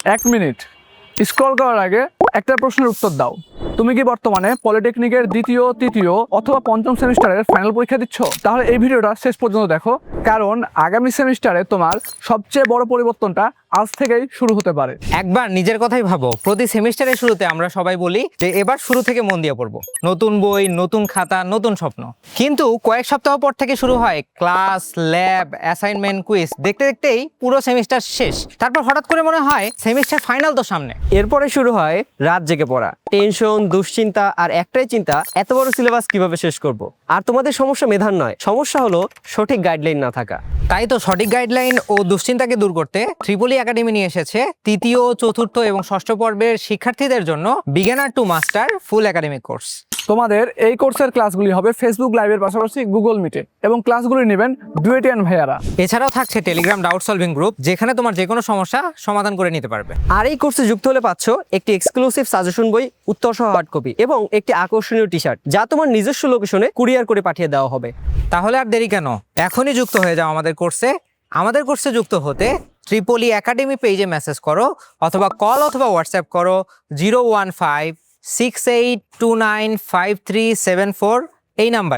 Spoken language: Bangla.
1 মিনিট স্ক্রল করার আগে একটা প্রশ্নের উত্তর দাও। তুমি কি বর্তমানে পলিটেকনিকের দ্বিতীয়, তৃতীয় অথবা পঞ্চম সেমিস্টারের ফাইনাল পরীক্ষা দিচ্ছ? তাহলে এই ভিডিওটা শেষ পর্যন্ত দেখো, কারণ আগামী সেমিস্টারে তোমার সবচেয়ে বড় পরিবর্তনটা আজ থেকেই শুরু হতে পারে। একবার নিজের কথাই ভাবো, প্রতি সেমিস্টারের শুরুতে আমরা সবাই বলি যে এবার শুরু থেকে মন দিয়ে পড়বো, নতুন বই, নতুন খাতা, নতুন স্বপ্ন। কিন্তু কয়েক সপ্তাহ পর থেকে শুরু হয় ক্লাস, ল্যাব, অ্যাসাইনমেন্ট, কুইজ। দেখতে দেখতেই পুরো সেমিস্টার শেষ। তারপর হঠাৎ করে মনে হয় সেমিস্টার ফাইনাল তো সামনে। এরপরে শুরু হয় রাত জেগে পড়া, টেনশন, দুশ্চিন্তা, আর একটাই চিন্তা, এত বড় সিলেবাস কিভাবে শেষ করব। আর তোমাদের সমস্যা মেধার নয়, সমস্যা হলো সঠিক গাইডলাইন না থাকা। তাই তো সঠিক গাইডলাইন ও দুশ্চিন্তাকে দূর করতে ত্রিপলি একাডেমি নিয়ে এসেছে তৃতীয়, চতুর্থ এবং ষষ্ঠ পর্বের শিক্ষার্থীদের জন্য বিগিনার টু মাস্টার ফুল একাডেমিক কোর্স। তোমাদের এই কোর্সের ক্লাসগুলি হবে ফেসবুক লাইভের পাশাপাশি গুগল মিটে, এবং ক্লাসগুলি নেবেন ডুয়েটিয়ান ভাইয়ারা। এছাড়াও থাকছে টেলিগ্রাম ডাউট সলভিং গ্রুপ, যেখানে তোমার যে কোনো সমস্যা সমাধান করে নিতে পারবে। আর এই কোর্সে যুক্ত হলে পাচ্ছ একটি এক্সক্লুসিভ সাজেশন বই, উত্তর সহ হার্ড কপি এবং একটি আকর্ষণীয় টি শার্ট, যা তোমার নিজস্ব লোকেশনে কুরিয়ার করে পাঠিয়ে দেওয়া হবে। তাহলে আর দেরি কেন, এখনই যুক্ত হয়ে যাও আমাদের কোর্সে। আমাদের কোর্সে যুক্ত হতে ত্রিপলি একাডেমি পেজে মেসেজ করো, অথবা কল অথবা হোয়াটসঅ্যাপ করো 01568295374 এই নাম্বারে।